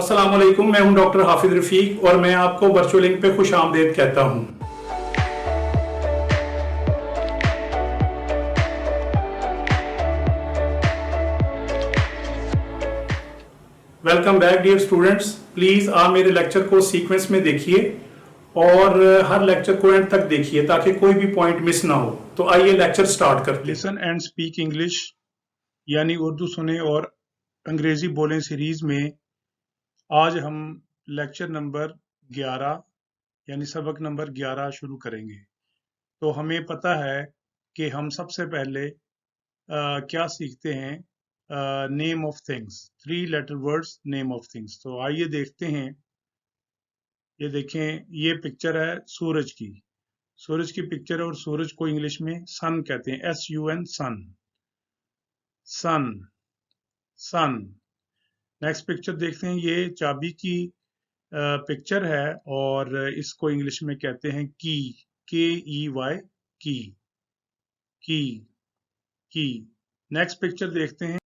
अस्सलाम वालेकुम, मैं हूं डॉक्टर हाफिज रफीक और मैं आपको वर्चुअल लिंक पे खुश आमदेद कहता हूं। Welcome back dear students. Please आप मेरे लेक्चर को सीक्वेंस में देखिए और हर लेक्चर को एंड तक देखिए ताकि कोई भी पॉइंट मिस ना हो। तो आइए लेक्चर स्टार्ट करते हैं। लिसन एंड स्पीक इंग्लिश यानी उर्दू सुने और अंग्रेजी बोलें सीरीज में आज हम लेक्चर नंबर 11 यानी सबक नंबर 11 शुरू करेंगे। तो हमें पता है कि हम सबसे पहले क्या सीखते हैं, name of things, 3 letter words, name of things. तो आइए देखते हैं। ये देखें, ये पिक्चर है सूरज की। सूरज की पिक्चर है और सूरज को इंग्लिश में सन कहते हैं, SUN, सन, सन, सन। नेक्स्ट पिक्चर देखते हैं, ये चाबी की पिक्चर है और इसको इंग्लिश में कहते हैं की, KEY, की, की, की। नेक्स्ट पिक्चर देखते हैं,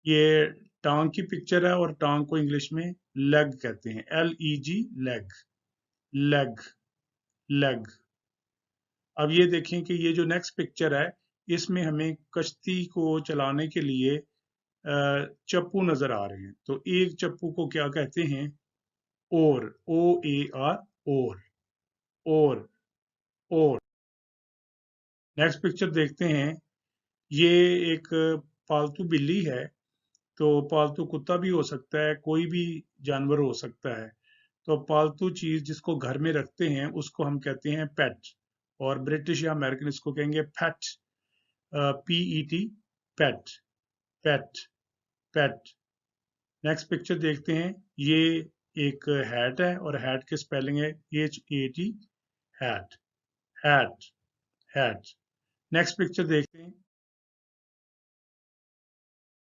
ये टांग की पिक्चर है और टांग को इंग्लिश में लेग कहते हैं, LEG, लेग, लेग, लेग। अब ये देखें कि ये जो नेक्स्ट पिक्चर है इसमें हमें कश्ती को चलाने के लिए चप्पू नजर आ रहे हैं। तो एक चप्पू को क्या कहते हैं? ओर, OAR, ओर, ओर, ओर। नेक्स्ट पिक्चर देखते हैं, ये एक पालतू बिल्ली है। तो पालतू कुत्ता भी हो सकता है, कोई भी जानवर हो सकता है। तो पालतू चीज जिसको घर में रखते हैं उसको हम कहते हैं पेट, और ब्रिटिश या अमेरिकन इसको कहेंगे पेट, PET, पेट, पेट, पेट। नेक्स्ट पिक्चर देखते हैं, ये एक हैट है और हैट के स्पेलिंग है HAT, hat, hat, hat. Next picture देखते हैं,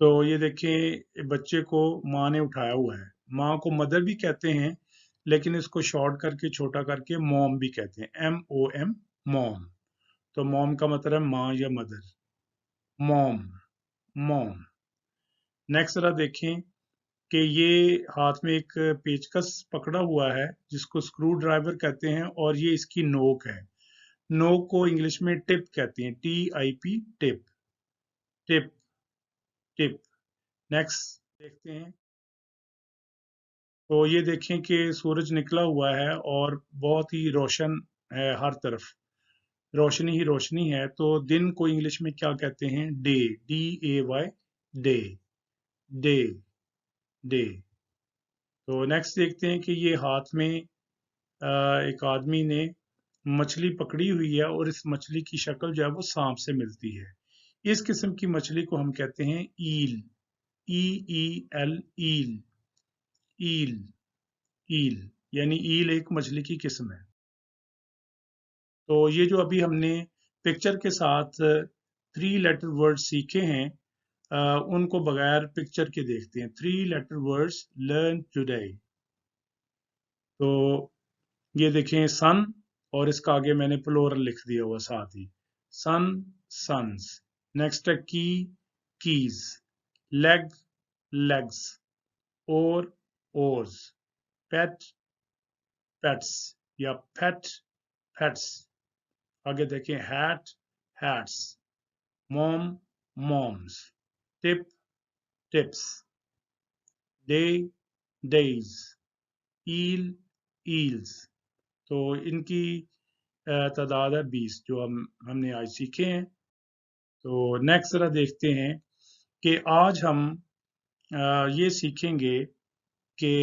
तो ये देखें, बच्चे को माँ ने उठाया हुआ है। माँ को मदर भी कहते हैं लेकिन इसको शॉर्ट करके छोटा करके मॉम भी कहते हैं, MOM, मॉम। तो मॉम का मतलब है माँ या मदर, मॉम, मॉम। नेक्स्ट जरा देखें कि ये हाथ में एक पेचकस पकड़ा हुआ है जिसको स्क्रू ड्राइवर कहते हैं और ये इसकी नोक है। नोक को इंग्लिश में टिप कहते हैं, TIP, tip, tip, tip. Next देखते हैं, तो ये देखें कि सूरज निकला हुआ है और बहुत ही रोशन है, हर तरफ रोशनी ही रोशनी है। तो दिन को इंग्लिश में क्या कहते हैं? Day, DAY, day, day, day. तो नेक्स्ट देखते हैं कि ये हाथ में एक आदमी ने मछली पकड़ी हुई है और इस मछली की शक्ल जो है वो सांप से मिलती है। इस किस्म की मछली को हम कहते हैं ईल, EEL, ईल, ईल, ईल। यानी ईल एक मछली की किस्म है। तो ये जो अभी हमने पिक्चर के साथ 3 लेटर वर्ड सीखे हैं, उनको बगैर पिक्चर के देखते हैं। 3 लेटर वर्ड्स लर्न टुडे। तो ये देखें, सन, और इसका आगे मैंने प्लूरल लिख दिया हुआ साथ ही, सन, सन्स। नेक्स्ट है key, keys, leg, legs, oar, oars, pet, pets या पेट, पेट्स। आगे देखें, hat, hats, mom, moms, tip, tips, day, days, eel, eels. तो इनकी तादाद है 20 जो हमने आज सीखे हैं। तो नेक्स्ट जरा देखते हैं कि आज हम ये सीखेंगे कि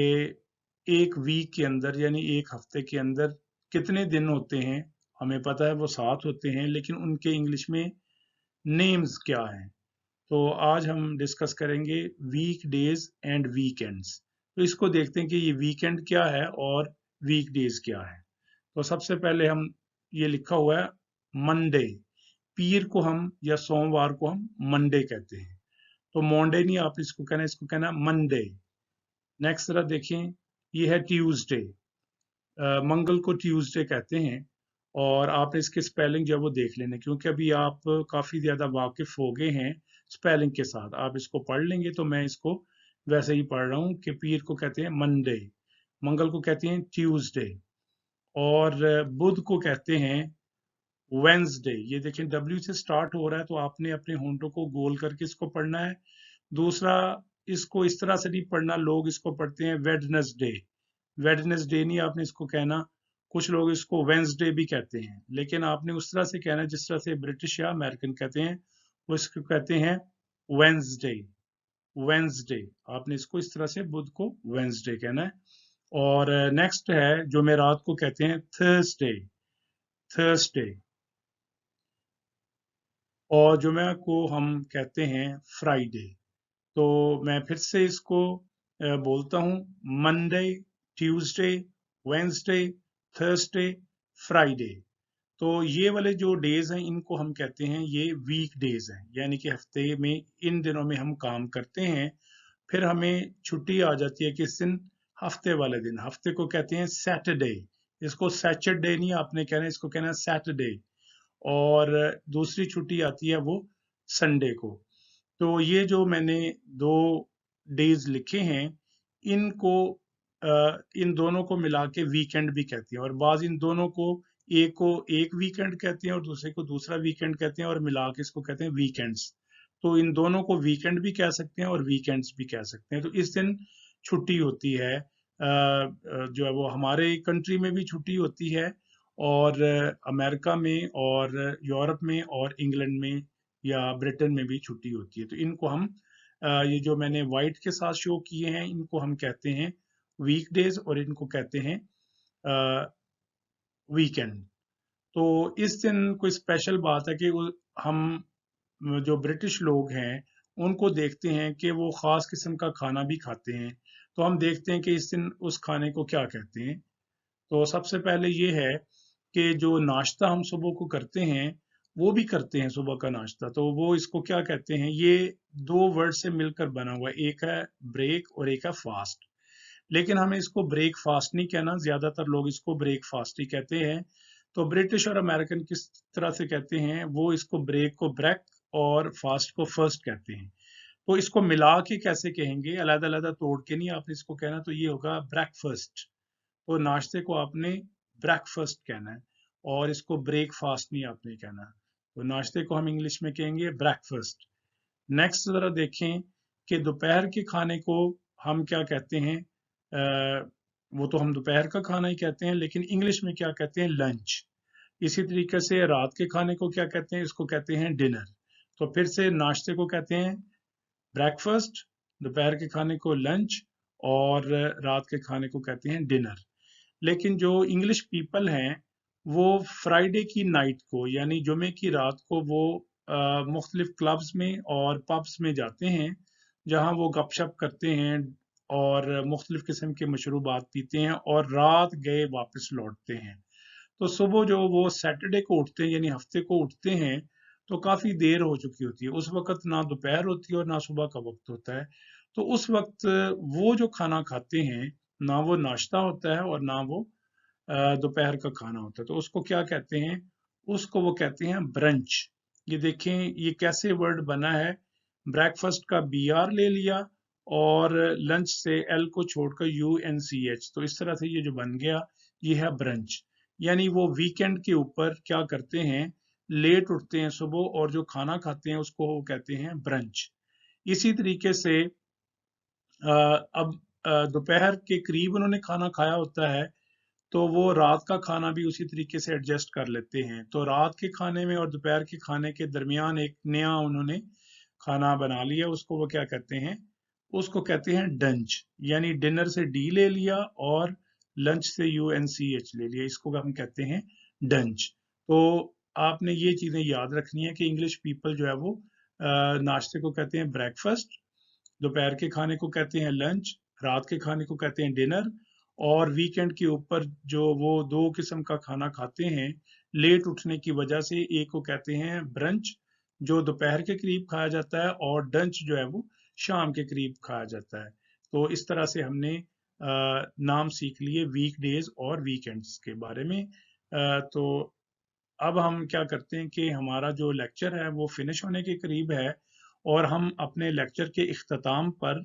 एक वीक के अंदर यानी एक हफ्ते के अंदर कितने दिन होते हैं। हमें पता है वो 7 होते हैं, लेकिन उनके इंग्लिश में नेम्स क्या हैं। तो आज हम डिस्कस करेंगे वीक डेज एंड वीकेंड्स। तो इसको देखते हैं कि ये वीकेंड क्या है और वीक डेज क्या है। तो सबसे पहले हम, ये लिखा हुआ है मंडे, पीर को हम या सोमवार को हम मंडे कहते हैं। तो मंडे नहीं आप इसको कहना, इसको कहना मंडे। नेक्स्ट जरा देखें, ये है ट्यूसडे, मंगल को ट्यूसडे कहते हैं। और आप इसके स्पेलिंग जो है वो देख लेना, क्योंकि अभी आप काफी ज्यादा वाकिफ हो गए हैं स्पेलिंग के साथ। आप इसको पढ़ लेंगे तो मैं इसको वैसे ही पढ़ रहा हूँ कि पीर को कहते हैं मंडे, मंगल को कहते हैं ट्यूसडे, और बुध को कहते हैं वेंसडे। ये देखें डब्ल्यू से स्टार्ट हो रहा है, तो आपने अपने होंठों को गोल करके इसको पढ़ना है। दूसरा, इसको इस तरह से नहीं पढ़ना, लोग इसको पढ़ते हैं वेडनेसडे, वेडनेसडे नहीं आपने इसको कहना। कुछ लोग इसको वेंसडे भी कहते हैं, लेकिन आपने उस तरह से कहना है जिस तरह से ब्रिटिश या अमेरिकन कहते हैं, वो इसको कहते हैं वेंसडे, वेंसडे। आपने इसको इस तरह से बुध को वेंसडे कहना है। और नेक्स्ट है जुमेरात को कहते हैं थर्सडे, थर्सडे। और जुमे को हम कहते हैं फ्राइडे। तो मैं फिर से इसको बोलता हूँ, Monday, Tuesday, Wednesday, Thursday, Friday. तो ये वाले जो डेज हैं इनको हम कहते हैं ये वीक डेज हैं, यानी कि हफ्ते में इन दिनों में हम काम करते हैं। फिर हमें छुट्टी आ जाती है किस दिन, हफ्ते वाले दिन। हफ्ते को कहते हैं सैटरडे, इसको सैटरडे नहीं आपने कहना, इसको कहना है सैटरडे। और दूसरी छुट्टी आती है वो संडे को। तो ये जो मैंने दो डेज लिखे हैं, इनको इन दोनों को मिला के वीकेंड भी कहते हैं, और बाज इन दोनों को एक वीकेंड कहते हैं और दूसरे को दूसरा वीकेंड कहते हैं, और मिला के इसको कहते हैं वीकेंड्स। तो इन दोनों को वीकेंड भी कह सकते हैं और वीकेंड्स भी कह सकते हैं। तो इस दिन छुट्टी होती है, जो है वो हमारे कंट्री में भी छुट्टी होती है, और अमेरिका में और यूरोप में और इंग्लैंड में या ब्रिटेन में भी छुट्टी होती है। तो इनको हम ये जो मैंने वाइट के साथ शो किए हैं, इनको हम कहते हैं वीकडेज और इनको कहते हैं वीकेंड। तो इस दिन कोई स्पेशल बात है कि हम जो ब्रिटिश लोग हैं उनको देखते हैं कि वो ख़ास किस्म का खाना भी खाते हैं। तो हम देखते हैं कि इस दिन उस खाने को क्या कहते हैं। तो सबसे पहले ये है कि जो नाश्ता हम सुबह को करते हैं, वो भी करते हैं सुबह का नाश्ता, तो वो इसको क्या कहते हैं, ये दो वर्ड से मिलकर बना हुआ है, एक है ब्रेक और एक है फास्ट। लेकिन हमें इसको ब्रेकफास्ट नहीं कहना, ज्यादातर लोग इसको ब्रेकफास्ट ही कहते हैं। तो ब्रिटिश और अमेरिकन किस तरह से कहते हैं, वो इसको ब्रेक को ब्रेक और फास्ट को फर्स्ट कहते हैं। तो इसको मिला के कैसे कहेंगे, अलग अलग तोड़ के नहीं आपने इसको कहना, तो ये होगा ब्रेकफास्ट। तो नाश्ते को आपने ब्रेकफास्ट कहना है, और इसको ब्रेकफास्ट नहीं आपने कहना। तो नाश्ते को हम इंग्लिश में कहेंगे ब्रेकफास्ट। नेक्स्ट जरा देखें कि दोपहर के खाने को हम क्या कहते हैं। वो तो हम दोपहर का खाना ही कहते हैं, लेकिन इंग्लिश में क्या कहते हैं, लंच। इसी तरीके से रात के खाने को क्या कहते हैं, इसको कहते हैं डिनर। तो फिर से नाश्ते को कहते हैं ब्रेकफास्ट, दोपहर के खाने को लंच, और रात के खाने को कहते हैं डिनर। लेकिन जो इंग्लिश पीपल हैं, वो फ्राइडे की नाइट को यानी जुमे की रात को वो मुख्तलिफ क्लब्स में और पब्स में जाते हैं, जहां वो गपशप करते हैं और मुख्तलिफ किस्म के मशरूबात पीते हैं और रात गए वापस लौटते हैं। तो सुबह जो वो सैटरडे को उठते हैं यानी हफ्ते को उठते हैं, तो काफ़ी देर हो चुकी होती है। उस वक़्त ना दोपहर होती है और ना सुबह का वक़्त होता है। तो उस वक़्त वो जो खाना खाते हैं, ना वो नाश्ता होता है और ना वो दोपहर का खाना होता है। तो उसको क्या कहते हैं? उसको वो कहते हैं ब्रंच। ये देखें ये कैसे वर्ड बना है, ब्रेकफास्ट का BR ले लिया और लंच से L को छोड़कर UNCH, तो इस तरह से ये जो बन गया, ये है ब्रंच। यानी वो वीकेंड के ऊपर क्या करते हैं, लेट उठते हैं सुबह और जो खाना खाते हैं उसको वो कहते हैं ब्रंच। इसी तरीके से अब दोपहर के करीब उन्होंने खाना खाया होता है, तो वो रात का खाना भी उसी तरीके से एडजस्ट कर लेते हैं। तो रात के खाने में और दोपहर के खाने के दरमियान एक नया उन्होंने खाना बना लिया, उसको वो क्या कहते हैं, उसको कहते हैं डंच। यानी डिनर से D ले लिया और लंच से UNCH ले लिया, इसको हम कहते हैं डंच। तो आपने ये चीज़ें याद रखनी है कि इंग्लिश पीपल जो है वो नाश्ते को कहते हैं ब्रेकफास्ट, दोपहर के खाने को कहते हैं लंच, रात के खाने को कहते हैं डिनर, और वीकेंड के ऊपर जो वो दो किस्म का खाना खाते हैं लेट उठने की वजह से, एक को कहते हैं ब्रंच जो दोपहर के करीब खाया जाता है, और डंच जो है वो शाम के करीब खाया जाता है। तो इस तरह से हमने नाम सीख लिए वीक डेज और वीकेंड्स के बारे में। तो अब हम क्या करते हैं कि हमारा जो लेक्चर है वो फिनिश होने के करीब है, और हम अपने लेक्चर के इख्तिताम पर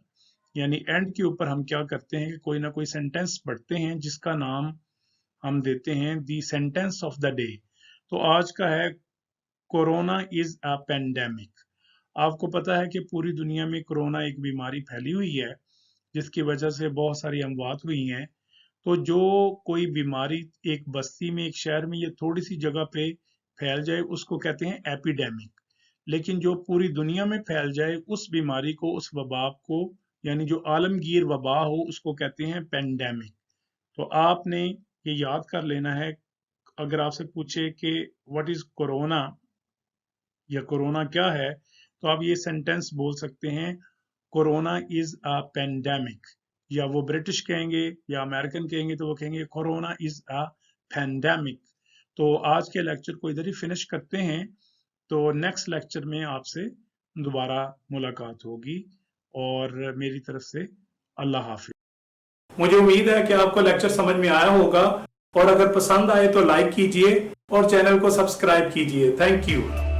यानी एंड के ऊपर हम क्या करते हैं कि कोई ना कोई सेंटेंस पढ़ते हैं जिसका नाम हम देते हैं the sentence of the day. तो आज का है कोरोना इज अ पेंडेमिक। आपको पता है कि पूरी दुनिया में कोरोना एक बीमारी फैली हुई है जिसकी वजह से बहुत सारी अमवात हुई हैं। तो जो कोई बीमारी एक बस्ती में, एक शहर में, या थोड़ी सी जगह पे फैल जाए उसको कहते हैं एपिडेमिक। लेकिन जो पूरी दुनिया में फैल जाए उस बीमारी को, उस वबा को, यानी जो आलमगीर वबा हो, उसको कहते हैं पेंडेमिक। तो आपने ये याद कर लेना है। अगर आपसे पूछे कि व्हाट इज कोरोना या कोरोना क्या है, तो आप ये सेंटेंस बोल सकते हैं, कोरोना इज अ पेंडेमिक। या वो ब्रिटिश कहेंगे या अमेरिकन कहेंगे तो वो कहेंगे कोरोना इज अ पेंडेमिक। तो आज के लेक्चर को इधर ही फिनिश करते हैं। तो नेक्स्ट लेक्चर में आपसे दोबारा मुलाकात होगी, और मेरी तरफ से अल्लाह हाफिज। मुझे उम्मीद है कि आपको लेक्चर समझ में आया होगा, और अगर पसंद आए तो लाइक कीजिए और चैनल को सब्सक्राइब कीजिए। Thank you.